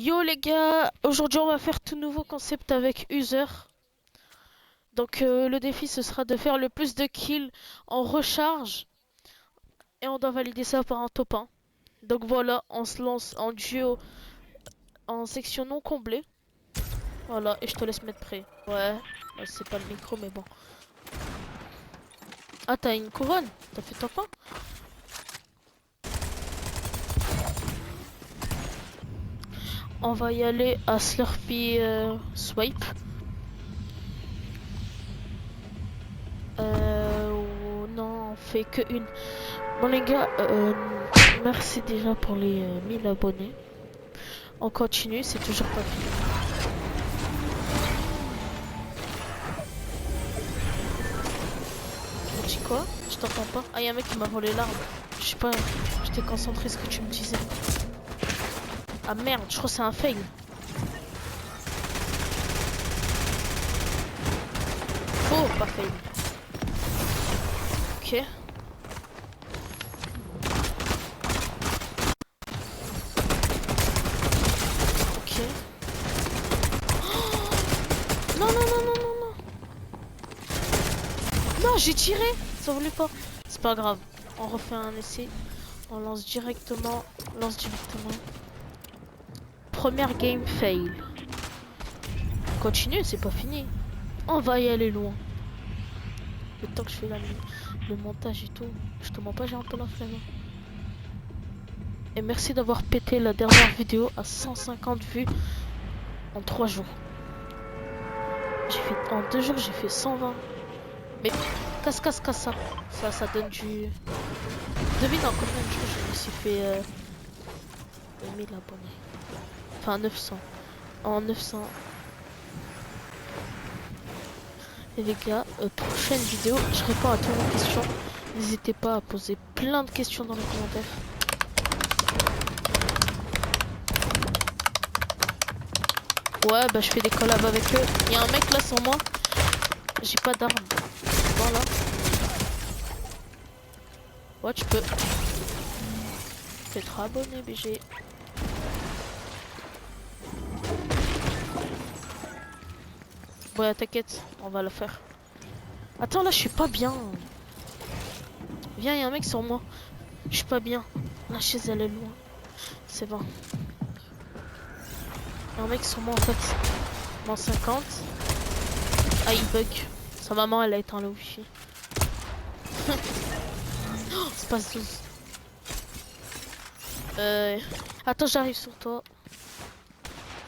Yo les gars, aujourd'hui on va faire tout nouveau concept avec User. Donc le défi ce sera de faire le plus de kills en recharge et on doit valider ça par un top 1. Donc voilà, on se lance en duo en section non comblée. Voilà, et je te laisse mettre prêt. Ouais, c'est pas le micro mais bon. Ah t'as une couronne? T'as fait top 1? On va y aller à Slurpee Swipe. Non, on fait que une. Bon les gars, merci déjà pour les 1000 abonnés. On continue, c'est toujours pas fini. Tu dis quoi? Je t'entends pas. Ah, y'a un mec qui m'a volé l'arme. Je sais pas, j'étais concentré ce que tu me disais. Ah merde, je crois que c'est un fail. Faux, pas fail. Ok. Ok. Non, non, non, non, non, non. Non, j'ai tiré. Ça voulait pas. C'est pas grave. On refait un essai. On lance directement. Lance directement. Première game fail. Continue, c'est pas fini. On va y aller loin. Le temps que je fais le montage et tout. Je te mens pas, j'ai un peu la flemme. Et merci d'avoir pété la dernière vidéo à 150 vues en 3 jours. En 2 jours, j'ai fait 120. Mais casse ça. Ça donne du... Devine en combien de jours je me suis fait 1000 abonnés. Enfin 900. En 900. Et les gars, prochaine vidéo, je réponds à toutes vos questions. N'hésitez pas à poser plein de questions dans les commentaires. Ouais, bah je fais des collabs avec eux. Il y a un mec là sans moi. J'ai pas d'arme. Voilà. Ouais, tu peux. T'es trop abonné, BG. Ouais, t'inquiète, on va le faire. Attends, là, je suis pas bien. Viens, il y a un mec sur moi. Je suis pas bien. La chaise, elle est loin. C'est bon. Il y a un mec sur moi, en fait. Moins 50. Ah, il bug. Sa maman, elle a éteint le wifi. Oh, c'est pas 12. Attends, j'arrive sur toi.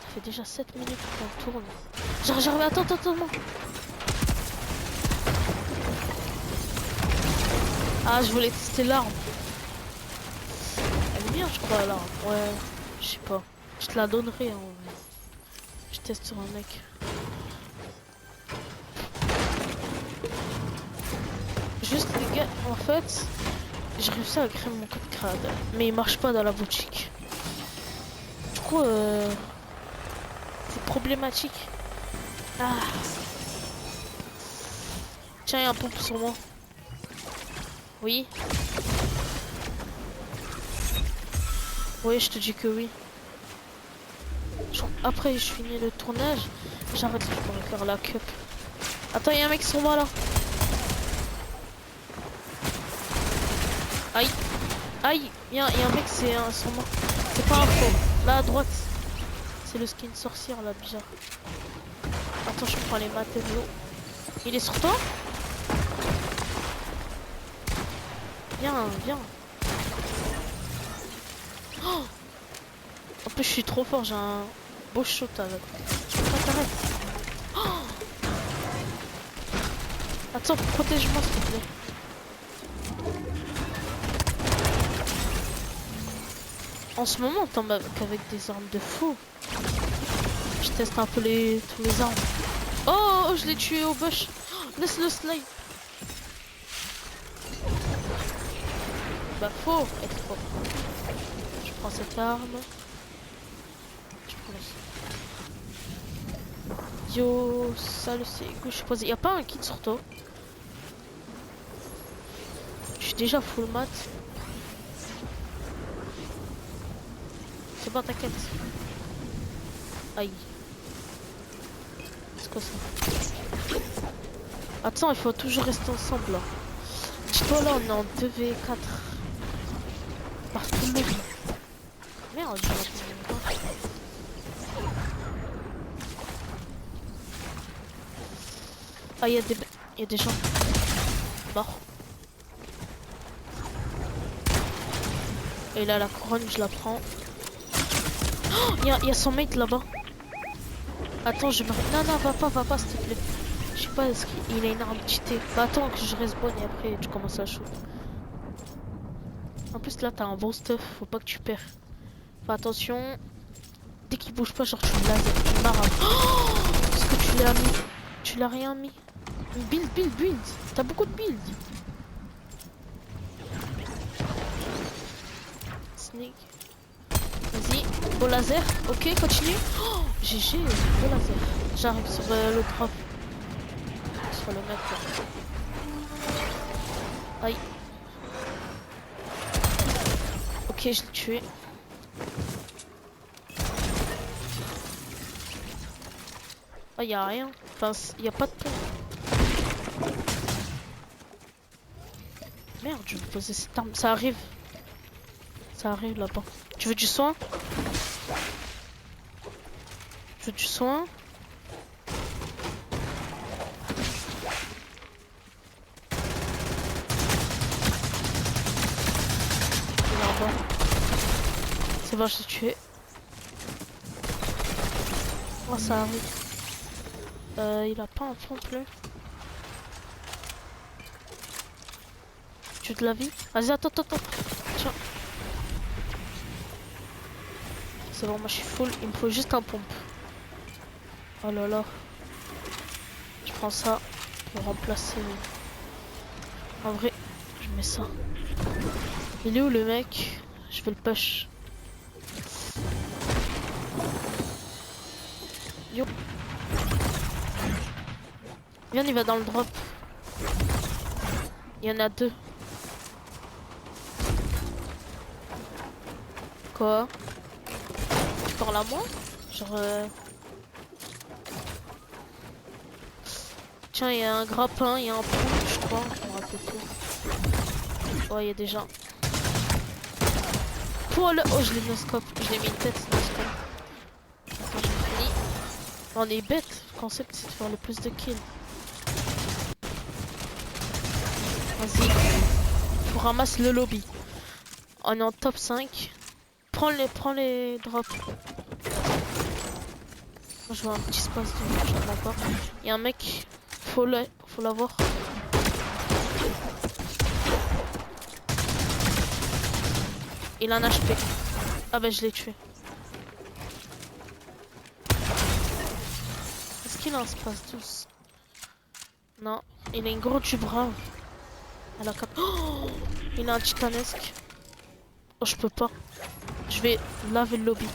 Ça fait déjà 7 minutes qu'on tourne. J'arrive, attends, moi. Ah, je voulais tester l'arme. Elle est bien, je crois, l'arme. Ouais, je sais pas. Je te la donnerai, en vrai. Je teste sur un mec. Juste, les gars, en fait, j'ai réussi à créer mon code crade. Mais il marche pas dans la boutique. Du coup, c'est problématique. Ah. Tiens, il y a un pompe sur moi. Oui. Oui, je te dis que oui. Après, je finis le tournage. J'arrête, je pourrais faire la cup. Attends, il y a un mec sur moi là. Aïe. Aïe. Il y a un mec, c'est sur moi. C'est pas un faux. Là à droite. C'est le skin sorcière là, bizarre. Attends, je prends les matériaux. Il est sur toi? Viens. Oh, en plus, je suis trop fort, j'ai un beau shot avec. T'arrête. Oh, attends, protège-moi s'il te plaît. En ce moment, on tombe avec des armes de fou. Je teste un peu tous les armes. Oh, je l'ai tué au bush. Oh, laisse le slide. Bah, faut être fort. Je prends cette arme. Je prends la... Yo, salut, c'est que je suis posé. Y'a pas un kit sur toi? Je suis déjà full mat. C'est bon, t'inquiète. Aïe. C'est quoi ça? Attends, il faut toujours rester ensemble là. Dis-toi là, on est en 2v4. Partout le monde. Merde, j'ai raté mon temps. Ah, il y a des gens. Mort. Et là, la couronne, je la prends. Oh, il y a son mate là-bas. Attends, je me... Non, non, va pas, s'il te plaît. Je sais pas, est-ce qu'il a une arme cheatée. Bah attends que je respawn et après tu commences à shoot. En plus là, t'as un bon stuff, faut pas que tu perds. Fais attention. Dès qu'il bouge pas, genre tu le laser, tu le marres. Oh, est-ce que tu l'as mis? Tu l'as rien mis. Build. T'as beaucoup de build. Sneak. Vas-y, beau laser. Ok, continue. Oh, GG, beau laser. J'arrive sur le drop. Sur le mec là. Aïe. Ok, je l'ai tué. Ah, y a rien. Enfin, y a pas de pont. Merde, je vais poser cette arme. Ça arrive. Ça arrive là-bas. Tu veux du soin? Tu veux du soin? Il est en bas. C'est bon, je l'ai tué. Oh, ça arrive. Il a pas un fond plus. Tu veux de la vie? Vas-y, attends. Tiens. C'est bon, moi je suis full. Il me faut juste un pompe. Oh là là. Je prends ça pour remplacer. En vrai, je mets ça. Il est où le mec? Je vais le push. Yo. Viens, il va dans le drop. Il y en a deux. Quoi? Tu parles à moi? Genre... Tiens, il y a un grappin, il y a un poule, je crois. Je me rappelle plus. Ouais, il y a des gens. Poule! Oh, je l'ai no-scope. Je l'ai mis une tête, no-scope. Attends, j'ai fini. On est bête. Le concept, c'est de faire le plus de kills. Vas-y. Faut ramasser le lobby. On est en top 5. Prends les drops. Moi, je vois un petit espace de je comprends pas. Il y a un mec. Faut l'avoir. Il a un HP. Ah bah je l'ai tué. Est-ce qu'il a un espace douce? Non. Il a une grosse du brave. Elle a 4... Oh, il a un titanesque. Oh, je peux pas. Je vais laver le lobby.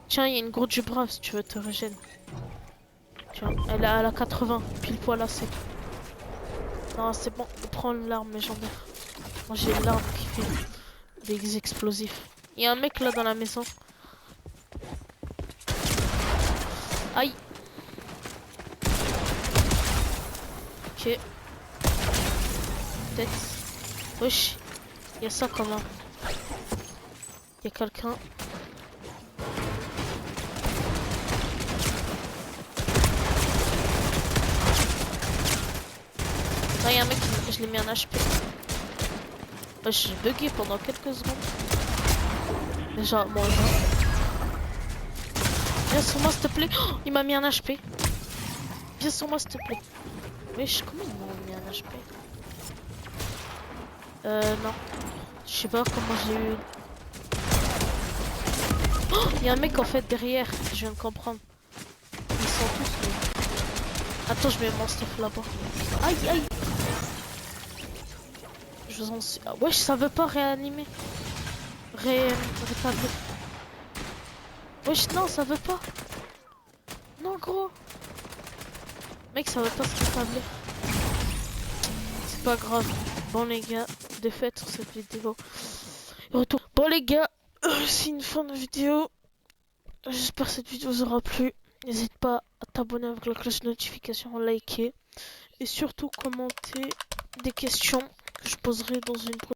Tiens, il y a une grosse du brave si tu veux te régénérer. Tiens, elle a 80. Pile poil assez. Non, c'est bon. Prends l'arme légendaire. Moi, j'ai l'arme qui fait des explosifs. Il y a un mec là dans la maison. Aïe. Ok. Tête. Wesh. Il y a ça quand même. Il y a quelqu'un. Il y a un mec qui je l'ai mis un HP. J'ai bugué pendant quelques secondes. Déjà, moi, viens sur moi s'il te plaît. Oh, il m'a mis un HP. Viens sur moi s'il te plaît. Wesh, comment ils m'ont mis un HP? Non. Je sais pas comment j'ai eu. Oh, il y a un mec en fait derrière. Je viens de comprendre. Ils sont tous là. Attends, je mets mon stuff là-bas. Aïe. Je vous en suis. Ah, wesh, ça veut pas réanimer. Rétablir. Wesh, non, ça veut pas. Non, gros. Mec, ça veut pas se rétablir. C'est pas grave. Bon, les gars, défaite sur cette vidéo. Retour. Bon, les gars, c'est une fin de vidéo. J'espère que cette vidéo vous aura plu. N'hésite pas à t'abonner avec la cloche de notification, liker et surtout commenter des questions que je poserai dans une prochaine